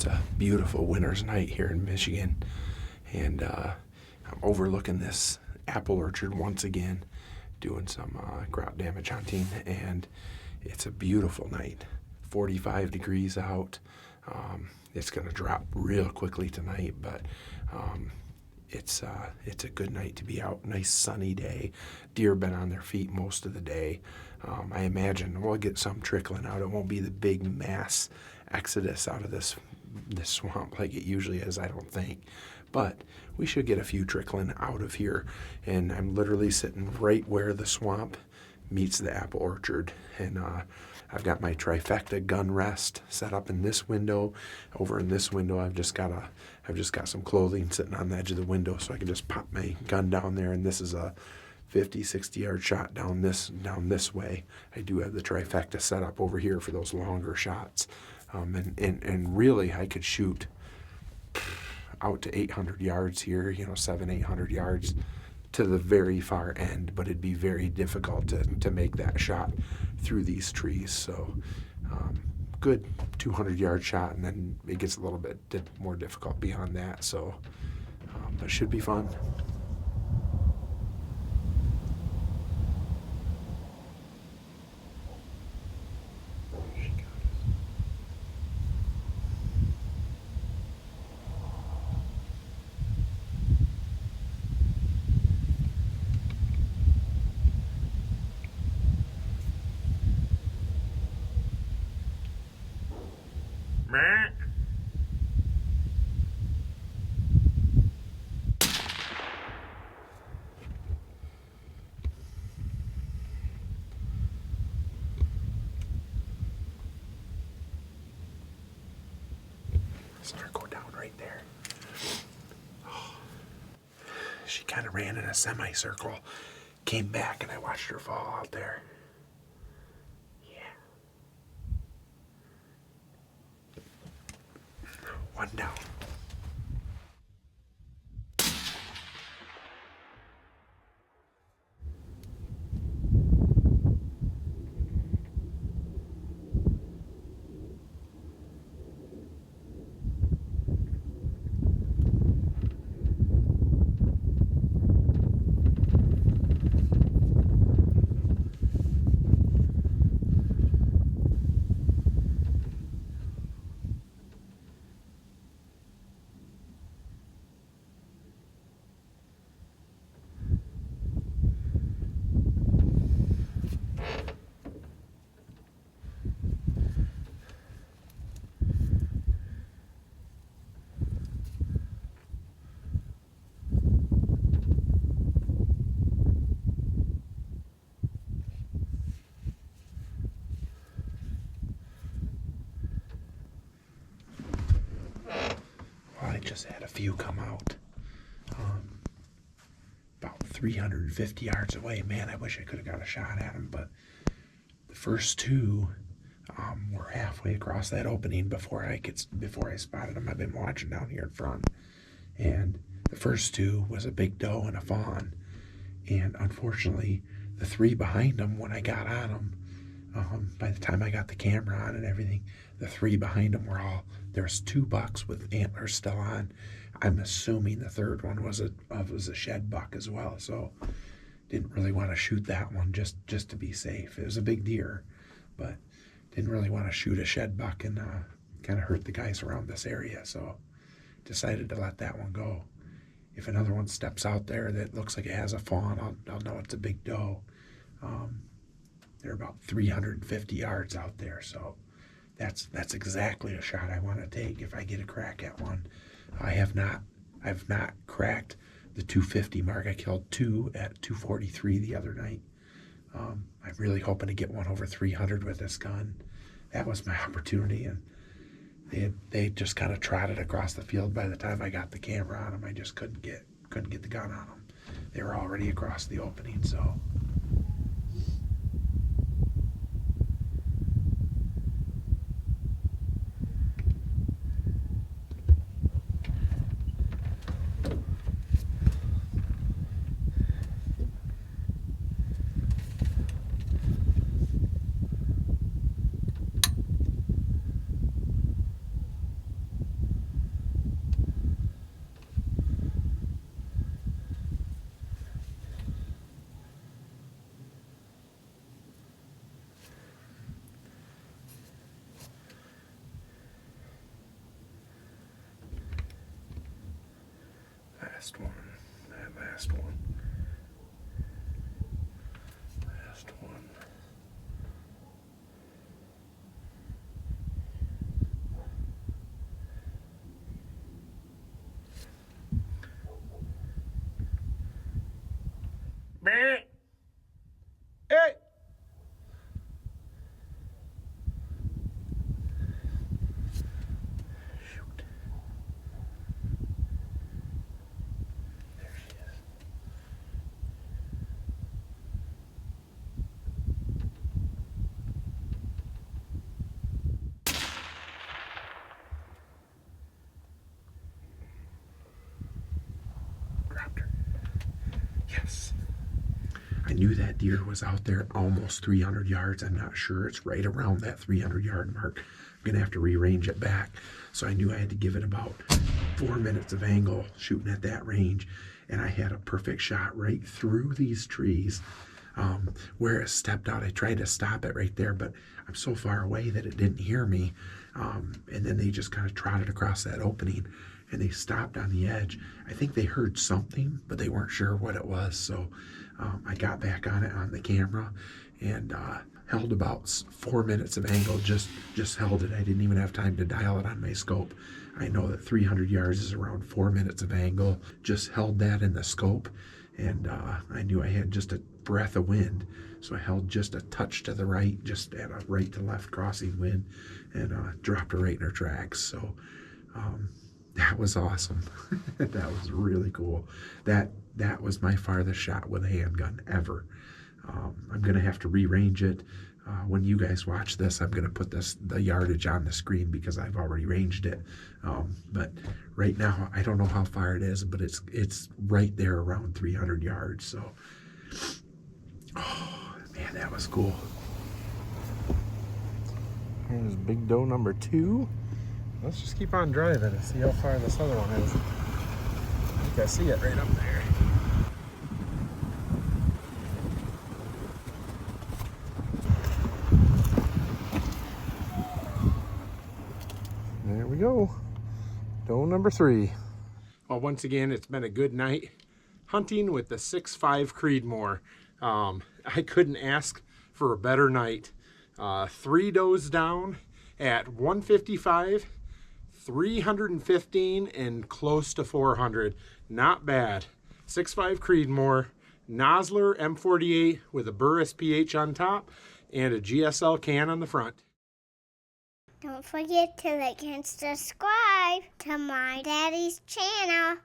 It's a beautiful winter's night here in Michigan, and I'm overlooking this apple orchard once again, doing some crop damage hunting, and it's a beautiful night. 45 degrees out. It's going to drop real quickly tonight, but it's a good night to be out. Nice sunny day. Deer been on their feet most of the day. I imagine we'll get some trickling out. It won't be the big mass exodus out of this swamp like it usually is, I don't think. But we should get a few trickling out of here. And I'm literally sitting right where the swamp meets the apple orchard. And I've got my trifecta gun rest set up in this window. Over in this window, I've just got some clothing sitting on the edge of the window, so I can just pop my gun down there. And this is a 50, 60 yard shot down this way. I do have the trifecta set up over here for those longer shots. And really, I could shoot out to 800 yards here, 800 yards to the very far end, but it'd be very difficult to make that shot through these trees. So good 200 yard shot, and then it gets a little bit more difficult beyond that. So but it should be fun. Start go down right there. Oh. She kind of ran in a semicircle, came back, and I watched her fall out there. Yeah. One down. Just had a few come out about 350 yards away. Man, I wish I could have got a shot at them, but the first two were halfway across that opening before I spotted them. I've been watching down here in front, and the first two was a big doe and a fawn, and unfortunately the three behind them, when I got on them, by the time I got the camera on and everything, the three behind them there's two bucks with antlers still on. I'm assuming the third one was a shed buck as well, so didn't really want to shoot that one just to be safe. It was a big deer, but didn't really want to shoot a shed buck and kind of hurt the guys around this area, so decided to let that one go. If another one steps out there that looks like it has a fawn, I'll know it's a big doe. They're about 350 yards out there, so that's exactly a shot I want to take if I get a crack at one. I've not cracked the 250 mark. I killed two at 243 the other night. I'm really hoping to get one over 300 with this gun. That was my opportunity, and they just kind of trotted across the field. By the time I got the camera on them, I just couldn't get the gun on them. They were already across the opening, so. last one. That last one. Last one. Hey! Shoot. There she is. Dropped her. Yes. I knew that deer was out there almost 300 yards. I'm not sure. It's right around that 300-yard mark. I'm going to have to rearrange it back. So I knew I had to give it about 4 minutes of angle shooting at that range. And I had a perfect shot right through these trees where it stepped out. I tried to stop it right there, but I'm so far away that it didn't hear me. And then they just kind of trotted across that opening and they stopped on the edge. I think they heard something, but they weren't sure what it was. So I got back on it on the camera and held about 4 minutes of angle, just held it. I didn't even have time to dial it on my scope. I know that 300 yards is around 4 minutes of angle. Just held that in the scope, and I knew I had just a breath of wind. So I held just a touch to the right, just at a right to left crossing wind, and dropped her right in her tracks. So that was awesome. That was really cool. That was my farthest shot with a handgun ever. I'm going to have to rearrange it. When you guys watch this, I'm going to put the yardage on the screen because I've already ranged it. But right now, I don't know how far it is, but it's right there around 300 yards. So, oh, man, that was cool. Here's big doe number 2. Let's just keep on driving and see how far this other one is. I think I see it right up there. There we go. Doe number 3. Well, once again, it's been a good night hunting with the 6.5 Creedmoor. I couldn't ask for a better night. 3 does down at 155, 315, and close to 400. Not bad. 6.5 Creedmoor, Nosler M48 with a Burris PH on top and a GSL can on the front. Don't forget to like and subscribe to my daddy's channel.